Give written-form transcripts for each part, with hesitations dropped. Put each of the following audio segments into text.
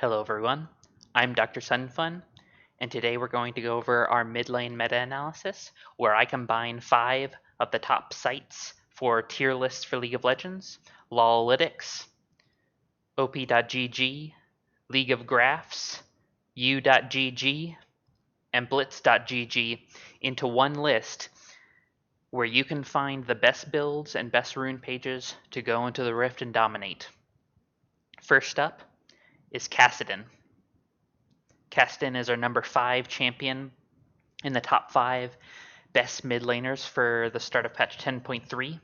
Hello everyone, I'm Dr. Sunfun, and today we're going to go over our mid-lane meta-analysis, where I combine 5 of the top sites for tier lists for League of Legends, Lolalytics, OP.gg, League of Graphs, U.gg, and Blitz.gg into one list where you can find the best builds and best rune pages to go into the Rift and dominate. First up is Kassadin. Kassadin is our number 5 champion in the top 5 best mid laners for the start of patch 10.3.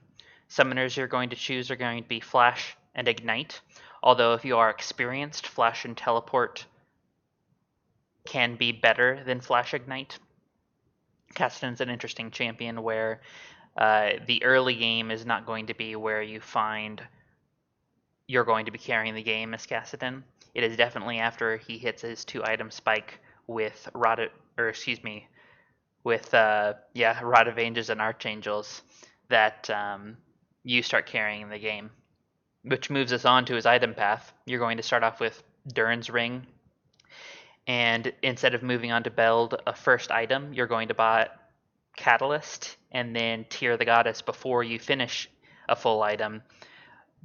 Summoners you're going to choose are going to be Flash and Ignite, although if you are experienced, Flash and Teleport can be better than Flash Ignite. Kassadin's an interesting champion where the early game is not going to be where you find you're going to be carrying the game as Kassadin. It is definitely after he hits his 2-item spike with Rod of Angels and Archangels that you start carrying the game. Which moves us on to his item path. You're going to start off with Durin's Ring, and instead of moving on to build a first item, you're going to buy Catalyst and then Tear the Goddess before you finish a full item,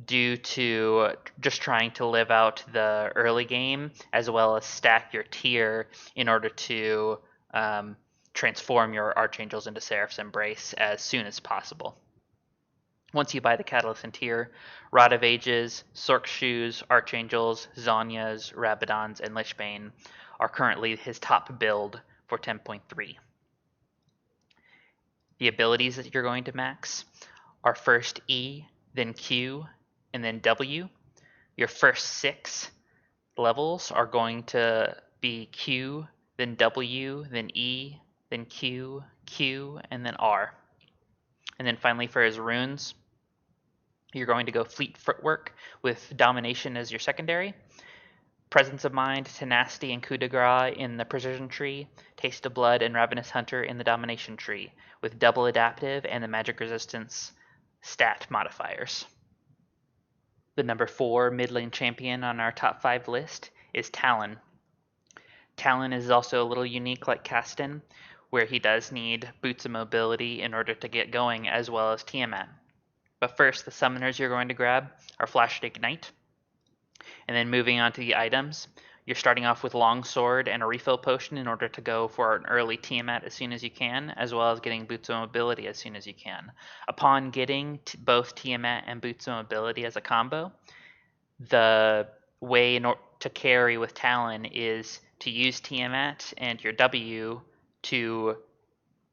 due to just trying to live out the early game as well as stack your tier in order to transform your Archangels into Seraph's Embrace as soon as possible. Once you buy the Catalyst and tier, Rod of Ages, Sorc Shoes, Archangels, Zhonya's, Rabadon's, and Lichbane are currently his top build for 10.3. The abilities that you're going to max are first E, then Q, and then W. Your first 6 levels are going to be Q, then W, then E, then Q, Q, and then R. And then finally for his runes, you're going to go Fleet Footwork with Domination as your secondary, Presence of Mind, Tenacity, and Coup de Grace in the Precision tree, Taste of Blood, and Ravenous Hunter in the Domination tree, with double adaptive and the magic resistance stat modifiers. The number 4 mid lane champion on our top 5 list is Talon. Talon is also a little unique like Kassadin, where he does need Boots of Mobility in order to get going, as well as Tiamat. But first, the summoners you're going to grab are Flash and Ignite. And then moving on to the items, you're starting off with Longsword and a refill potion in order to go for an early Tiamat as soon as you can, as well as getting Boots of Mobility as soon as you can. Upon getting both Tiamat and Boots of Mobility as a combo, the way to carry with Talon is to use Tiamat and your W to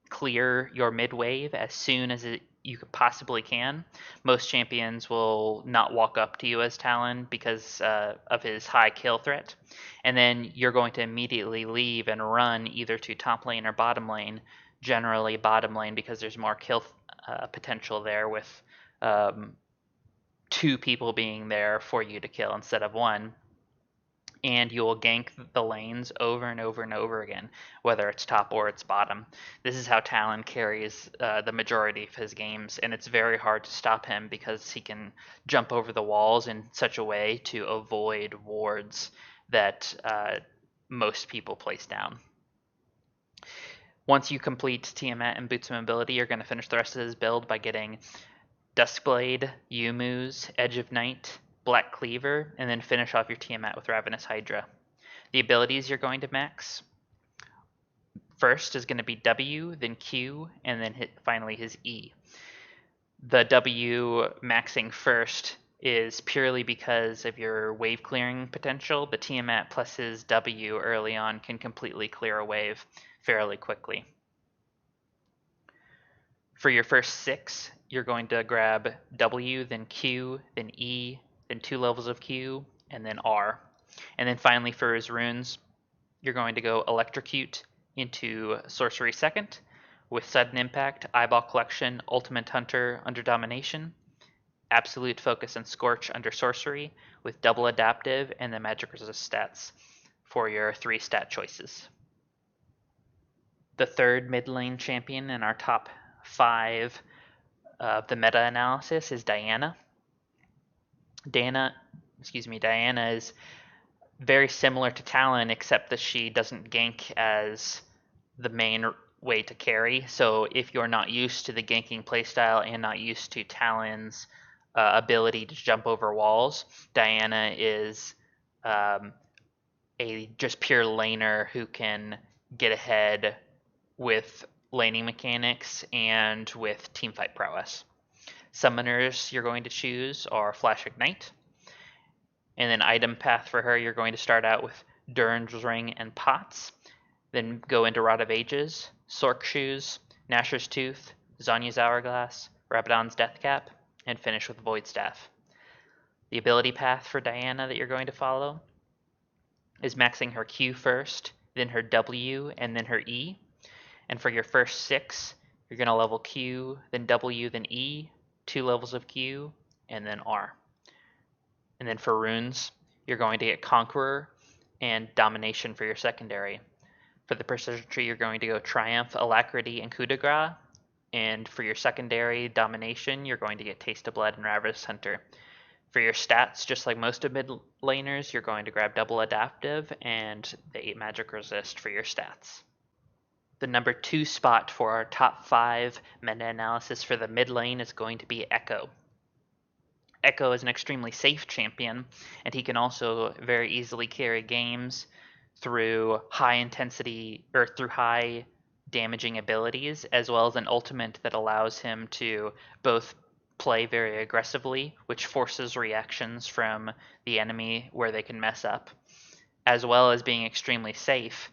clear your mid wave as soon as you possibly can. Most champions will not walk up to you as Talon because of his high kill threat, and then you're going to immediately leave and run either to top lane or bottom lane, generally bottom lane because there's more kill potential there with 2 people being there for you to kill instead of 1. And you'll gank the lanes over and over and over again, whether it's top or it's bottom. This is how Talon carries the majority of his games, and it's very hard to stop him because he can jump over the walls in such a way to avoid wards that most people place down. Once you complete Tiamat and Boots of Mobility, you're going to finish the rest of his build by getting Duskblade, Yumu's, Edge of Night, Black Cleaver, and then finish off your Tiamat with Ravenous Hydra. The abilities you're going to max first is going to be W, then Q, and then finally his E. The W maxing first is purely because of your wave clearing potential. The Tiamat plus his W early on can completely clear a wave fairly quickly. For your first 6, you're going to grab W, then Q, then E, then 2 levels of Q, and then R. And then finally for his runes, you're going to go Electrocute into Sorcery second, with Sudden Impact, Eyeball Collection, Ultimate Hunter under Domination, Absolute Focus and Scorch under Sorcery, with double adaptive and the magic resist stats for your 3 stat choices. The third mid lane champion in our top 5 of the meta analysis is Diana. Diana is very similar to Talon, except that she doesn't gank as the main way to carry. So if you're not used to the ganking playstyle and not used to Talon's ability to jump over walls, Diana is a just pure laner who can get ahead with laning mechanics and with teamfight prowess. Summoners you're going to choose are Flash Ignite, and then item path for her, you're going to start out with Durin's Ring and Pots, then go into Rod of Ages, Sorc Shoes, Nashor's Tooth, Zhonya's Hourglass, Rabadon's Deathcap, and finish with Void Staff. The ability path for Diana that you're going to follow is maxing her Q first, then her W, and then her E. And for your first 6, you're going to level Q, then W, then E, 2 levels of Q, and then R. And then for runes, you're going to get Conqueror and Domination for your secondary. For the precision tree, you're going to go Triumph, Alacrity, and Coup de Grace. And for your secondary Domination, you're going to get Taste of Blood and Ravenous Hunter. For your stats, just like most of mid laners, you're going to grab Double Adaptive and the 8 Magic Resist for your stats. The number 2 spot for our top 5 meta-analysis for the mid lane is going to be Echo. Echo is an extremely safe champion, and he can also very easily carry games through high intensity or through high damaging abilities, as well as an ultimate that allows him to both play very aggressively, which forces reactions from the enemy where they can mess up, as well as being extremely safe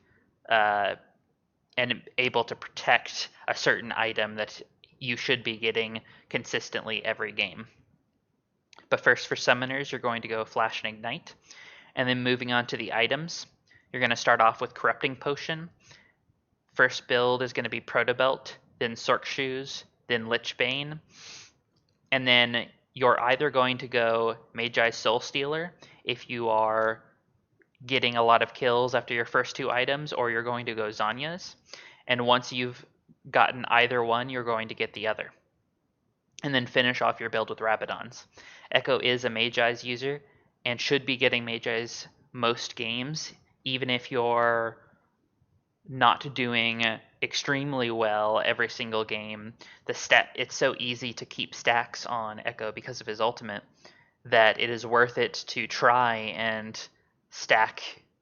and able to protect a certain item that you should be getting consistently every game. But first, for summoners, you're going to go Flash and Ignite, and then moving on to the items, you're going to start off with Corrupting Potion. First build is going to be Protobelt, then Sorc Shoes, then Lichbane, and then you're either going to go Magi Soul Stealer if you are getting a lot of kills after your first 2 items, or you're going to go Zhonya's. And once you've gotten either one, you're going to get the other. And then finish off your build with Rabadon's. Echo is a Magi's user and should be getting Magi's most games, even if you're not doing extremely well every single game. It's so easy to keep stacks on Echo because of his ultimate that it is worth it to try and stack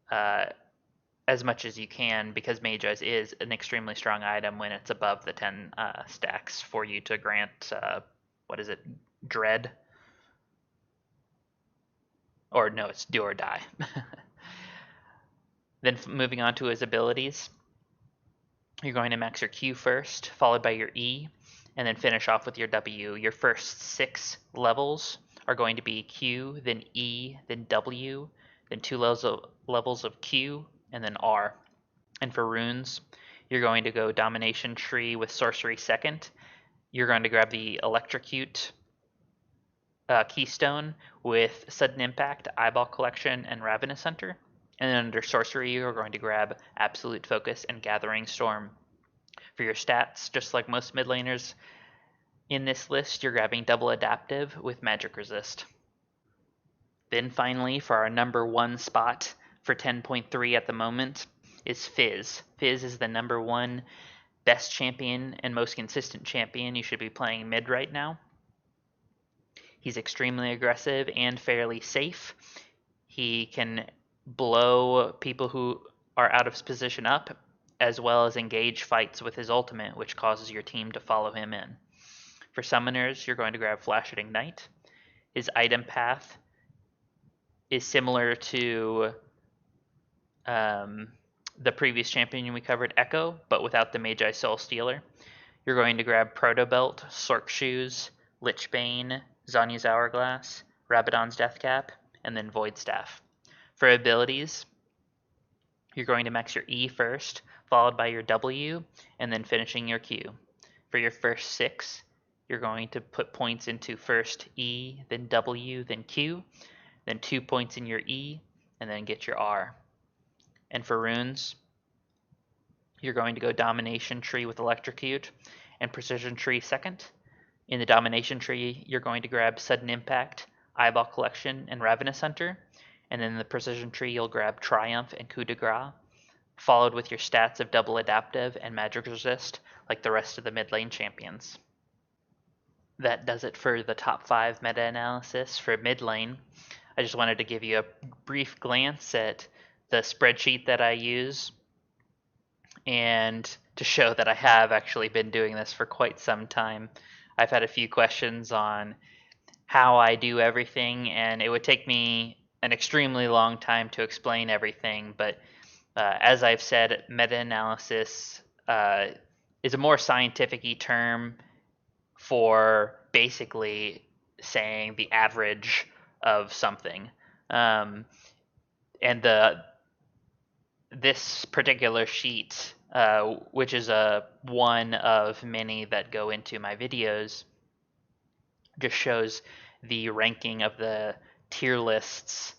as much as you can, because Magi's is an extremely strong item when it's above the 10 stacks for you to grant, what is it, Dread? Or no, it's Do or Die. Then moving on to his abilities, you're going to max your Q first, followed by your E, and then finish off with your W. Your first 6 levels are going to be Q, then E, then W, then 2 levels of Q, and then R. And for runes, you're going to go Domination Tree with Sorcery second. You're going to grab the Electrocute Keystone with Sudden Impact, Eyeball Collection, and Ravenous Hunter. And then under Sorcery, you're going to grab Absolute Focus and Gathering Storm. For your stats, just like most mid laners in this list, you're grabbing Double Adaptive with Magic Resist. Then finally, for our number 1 spot for 10.3 at the moment is Fizz. Fizz is the number 1 best champion and most consistent champion you should be playing mid right now. He's extremely aggressive and fairly safe. He can blow people who are out of position up, as well as engage fights with his ultimate, which causes your team to follow him in. For summoners, you're going to grab Flash and Ignite. His item path is similar to the previous champion we covered, Echo, but without the Magi Soul Stealer. You're going to grab Protobelt, Sorc Shoes, Lichbane, Zhonya's Hourglass, Rabadon's Deathcap, and then Void Staff. For abilities, you're going to max your E first, followed by your W, and then finishing your Q. For your first 6, you're going to put points into first E, then W, then Q, then 2 points in your E, and then get your R. And for runes, you're going to go Domination Tree with Electrocute and Precision Tree second. In the Domination Tree, you're going to grab Sudden Impact, Eyeball Collection, and Ravenous Hunter. And then in the precision tree, you'll grab Triumph and Coup de Grace, followed with your stats of Double Adaptive and Magic Resist, like the rest of the mid lane champions. That does it for the top 5 meta-analysis for mid lane. I just wanted to give you a brief glance at the spreadsheet that I use and to show that I have actually been doing this for quite some time. I've had a few questions on how I do everything, and it would take me an extremely long time to explain everything, but as I've said, meta-analysis is a more scientific-y term for basically saying the average of something. And this particular sheet, which is one of many that go into my videos, just shows the ranking of the tier lists,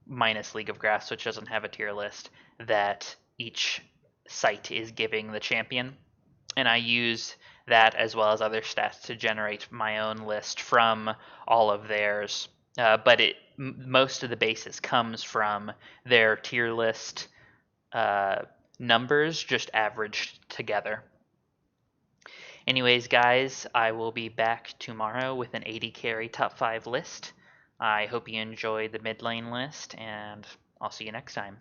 minus League of Grass, which doesn't have a tier list, that each site is giving the champion. And I use that as well as other stats to generate my own list from all of theirs. But most of the basis comes from their tier list numbers, just averaged together. Anyways, guys, I will be back tomorrow with an 80 carry top 5 list. I hope you enjoyed the mid lane list, and I'll see you next time.